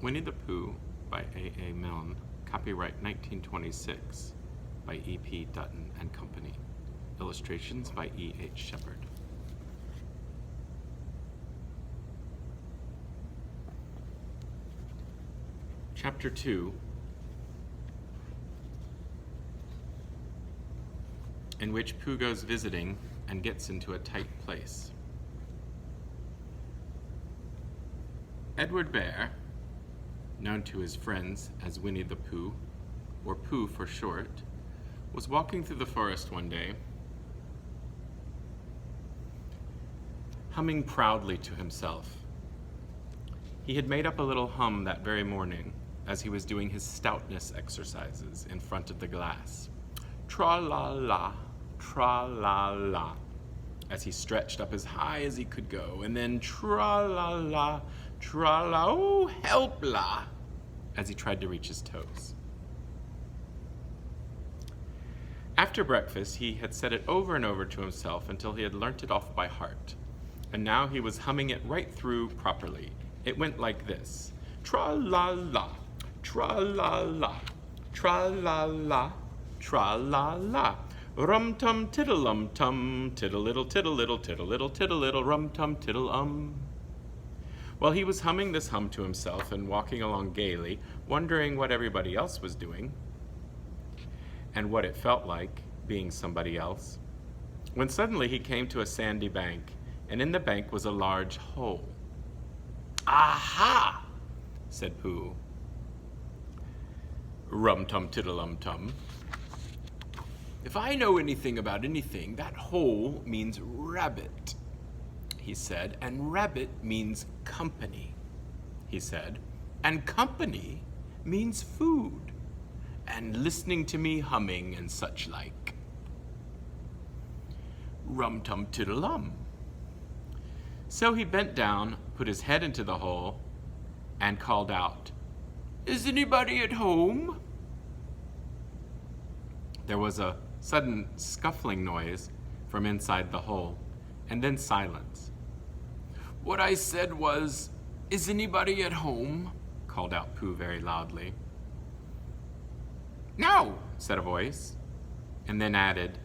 Winnie the Pooh by A. Milne, copyright 1926 by E.P. Dutton and Company. Illustrations by E.H. Shepard. Chapter 2, in which Pooh goes visiting and gets into a tight place. Edward Bear, known to his friends as Winnie the Pooh, or Pooh for short, was walking through the forest one day, humming proudly to himself. He had made up a little hum that very morning as he was doing his stoutness exercises in front of the glass. Tra-la-la, tra-la-la, as he stretched up as high as he could go, and then tra-la-la, tra-la, oh, help-la, as he tried to reach his toes. After breakfast, he had said it over and over to himself until he had learnt it off by heart, and now he was humming it right through properly. It went like this: tra-la-la, tra-la-la, tra-la-la, tra-la-la, rum-tum tiddle-um-tum, tiddle-little, tiddle-little, tiddle-little, tiddle-little, rum-tum tiddle-um. While he was humming this hum to himself and walking along gaily, wondering what everybody else was doing and what it felt like being somebody else, when suddenly he came to a sandy bank, and in the bank was a large hole. "Aha!" said Pooh. "Rum-tum-tiddle-um-tum. If I know anything about anything, that hole means rabbit," he said, "and rabbit means company," he said, "and company means food, and listening to me humming and such like. Rum-tum-tiddle-um." So he bent down, put his head into the hole, and called out, "Is anybody at home?" There was a sudden scuffling noise from inside the hole, and then silence. "What I said was, 'Is anybody at home?'" called out Pooh very loudly. "No," said a voice, and then added,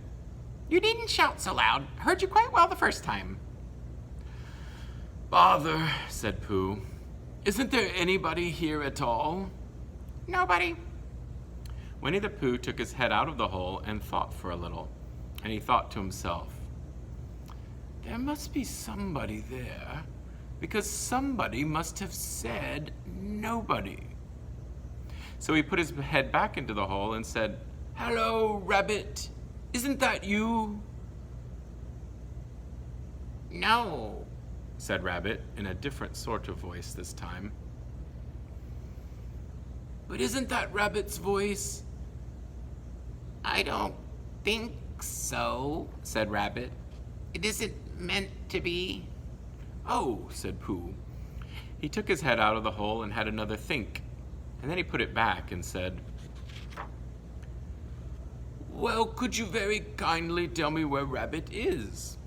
"You needn't shout so loud. Heard you quite well the first time." "Bother," said Pooh. "Isn't there anybody here at all?" "Nobody." Winnie the Pooh took his head out of the hole and thought for a little, and he thought to himself, "There must be somebody there, because somebody must have said nobody." So he put his head back into the hole and said, "Hello, Rabbit. Isn't that you?" "No," said Rabbit in a different sort of voice this time. "But isn't that Rabbit's voice?" "I don't think so," said Rabbit. "It isn't meant to be." "Oh," said Pooh. He took his head out of the hole and had another think, and then he put it back and said, "Well, could you very kindly tell me where Rabbit is?"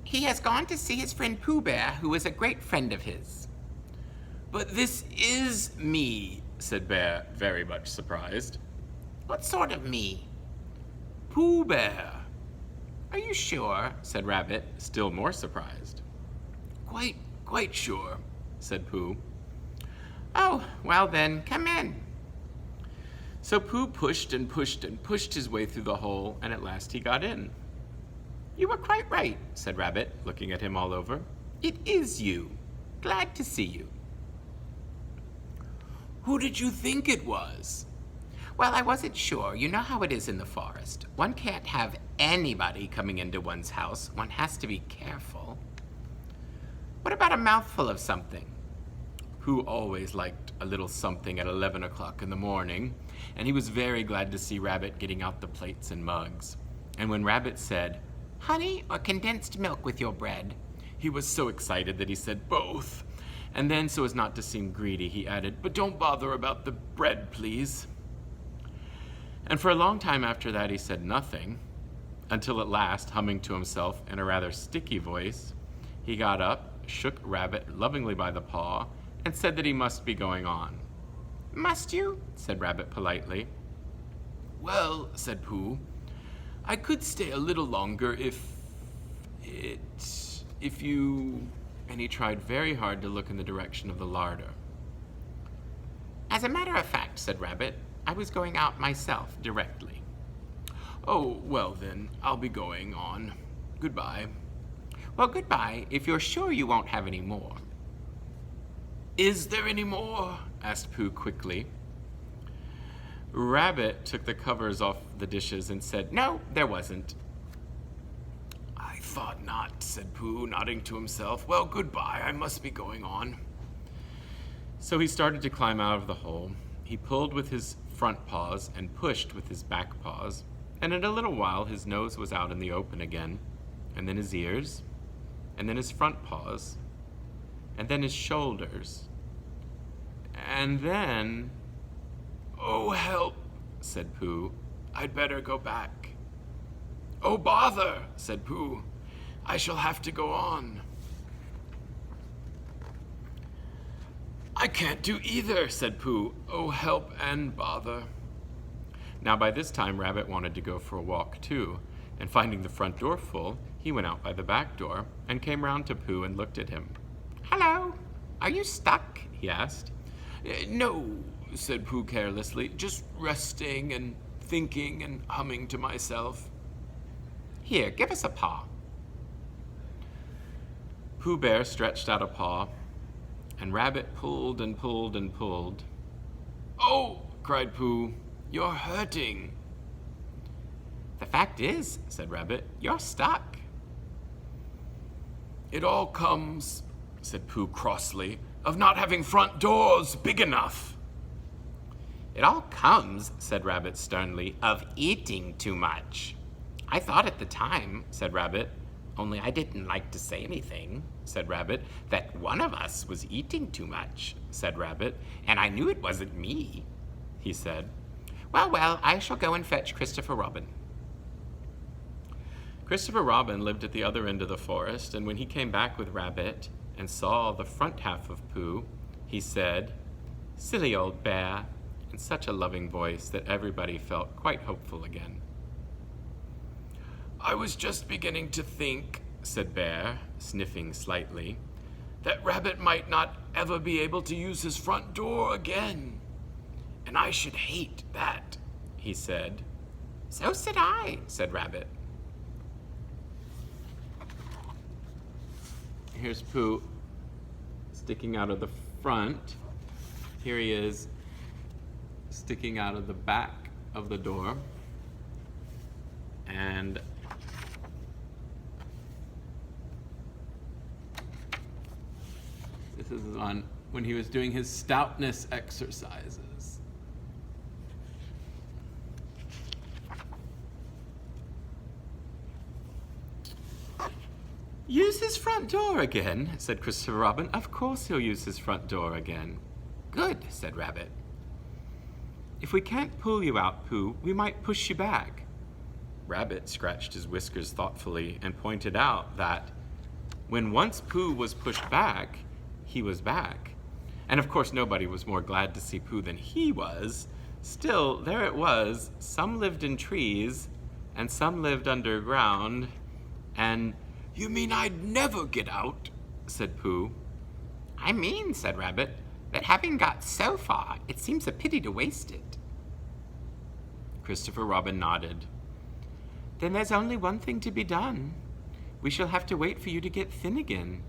"He has gone to see his friend Pooh Bear, who is a great friend of his." "But this is me," said Bear, very much surprised. "What sort of me?" "Pooh Bear." "Are you sure?" said Rabbit, still more surprised. Quite sure," said Pooh. "Oh, well then, come in." So Pooh pushed and pushed and pushed his way through the hole, and at last he got in. "You were quite right," said Rabbit, looking at him all over. "It is you. Glad to see you." "Who did you think it was?" "Well, I wasn't sure. You know how it is in the forest. One can't have anybody coming into one's house. One has to be careful." "What about a mouthful of something?" Pooh always liked a little something at 11 o'clock in the morning, and he was very glad to see Rabbit getting out the plates and mugs. And when Rabbit said, "Honey or condensed milk with your bread?" he was so excited that he said both. And then, so as not to seem greedy, he added, "But don't bother about the bread, please." And for a long time after that he said nothing, until at last, humming to himself in a rather sticky voice, he got up, shook Rabbit lovingly by the paw, and said that he must be going on. "Must you?" said Rabbit politely. "Well," said Pooh, "I could stay a little longer if you..." And he tried very hard to look in the direction of the larder. "As a matter of fact," said Rabbit, "I was going out myself directly." "Oh, well then, I'll be going on. Goodbye." "Well, goodbye, if you're sure you won't have any more." "Is there any more?" asked Pooh quickly. Rabbit took the covers off the dishes and said, "No, there wasn't." "I thought not," said Pooh, nodding to himself. "Well, goodbye, I must be going on." So he started to climb out of the hole. He pulled with his front paws and pushed with his back paws, and in a little while his nose was out in the open again, and then his ears, and then his front paws, and then his shoulders, and then... "Oh, help," said Pooh. "I'd better go back." "Oh, bother," said Pooh. "I shall have to go on." "I can't do either," said Pooh. "Oh, help and bother." Now by this time Rabbit wanted to go for a walk too, and finding the front door full, he went out by the back door and came round to Pooh and looked at him. "Hello, are you stuck?" he asked. "No," said Pooh carelessly, "just resting and thinking and humming to myself." "Here, give us a paw." Pooh Bear stretched out a paw, and Rabbit pulled and pulled and pulled. "Oh," cried Pooh, "you're hurting." "The fact is," said Rabbit, "you're stuck." "It all comes," said Pooh crossly, "of not having front doors big enough." "It all comes," said Rabbit sternly, "of eating too much." "I thought at the time," said Rabbit, "only I didn't like to say anything," said Rabbit, "that one of us was eating too much," said Rabbit, "and I knew it wasn't me," he said. "Well, well, I shall go and fetch Christopher Robin." Christopher Robin lived at the other end of the forest, and when he came back with Rabbit and saw the front half of Pooh, he said, "Silly old bear," in such a loving voice that everybody felt quite hopeful again. "I was just beginning to think," said Bear, sniffing slightly, "that Rabbit might not ever be able to use his front door again. And I should hate that," he said. "So should I," said Rabbit. Here's Pooh sticking out of the front. Here he is sticking out of the back of the door. And this is on when he was doing his stoutness exercises. "Use his front door again," said Christopher Robin. "Of course he'll use his front door again." "Good," said Rabbit. "If we can't pull you out, Pooh, we might push you back." Rabbit scratched his whiskers thoughtfully and pointed out that when once Pooh was pushed back, he was back. And of course nobody was more glad to see Pooh than he was. Still, there it was. Some lived in trees, and some lived underground, and... "You mean I'd never get out?" said Pooh. "I mean," said Rabbit, "that having got so far, it seems a pity to waste it." Christopher Robin nodded. "Then there's only one thing to be done. We shall have to wait for you to get thin again."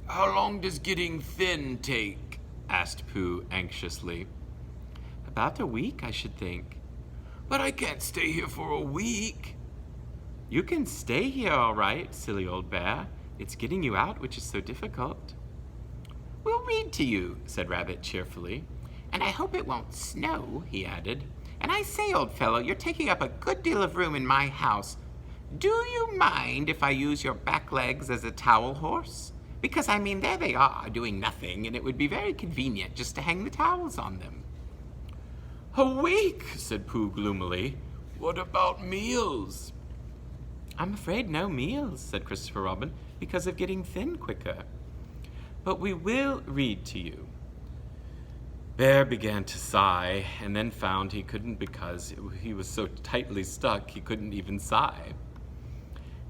"How long does getting thin take?" asked Pooh anxiously. "About a week, I should think." "But I can't stay here for a week." "You can stay here all right, silly old bear. It's getting you out which is so difficult." "We'll read to you," said Rabbit cheerfully. "And I hope it won't snow," he added. "And I say, old fellow, you're taking up a good deal of room in my house. Do you mind if I use your back legs as a towel horse? Because, I mean, there they are, doing nothing, and it would be very convenient just to hang the towels on them." "A week," said Pooh gloomily. "What about meals?" "I'm afraid no meals," said Christopher Robin, "because of getting thin quicker." but we will read to you. Bear began to sigh, and then found he couldn't because he was so tightly stuck he couldn't even sigh.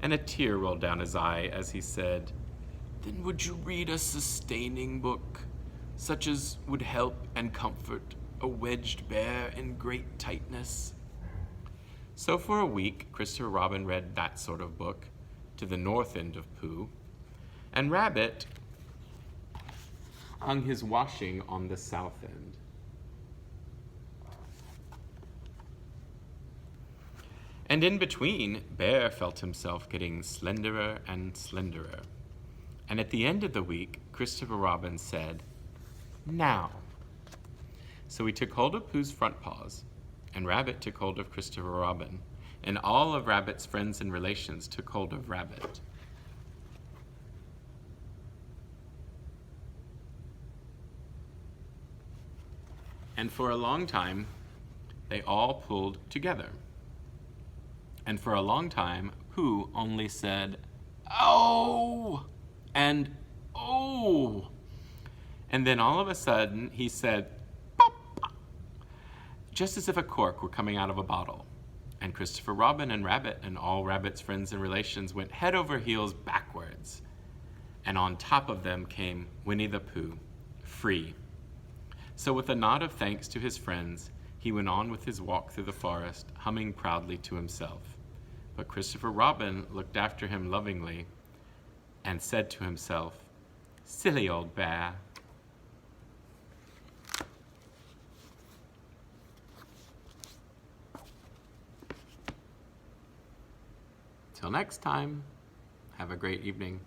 And a tear rolled down his eye as he said, "Then would you read a sustaining book, such as would help and comfort a wedged bear in great tightness?" So for a week, Christopher Robin read that sort of book to the north end of Pooh, and Rabbit hung his washing on the south end. And in between, Bear felt himself getting slenderer and slenderer. And at the end of the week, Christopher Robin said, "Now." So he took hold of Pooh's front paws, and Rabbit took hold of Christopher Robin, and all of Rabbit's friends and relations took hold of Rabbit. And for a long time, they all pulled together. And for a long time, Pooh only said, "Oh!" and "Oh!" And then all of a sudden, he said, "Pop!" just as if a cork were coming out of a bottle. And Christopher Robin and Rabbit and all Rabbit's friends and relations went head over heels backwards. And on top of them came Winnie the Pooh, free. So with a nod of thanks to his friends, he went on with his walk through the forest, humming proudly to himself. But Christopher Robin looked after him lovingly and said to himself, "Silly old bear." Till next time, have a great evening.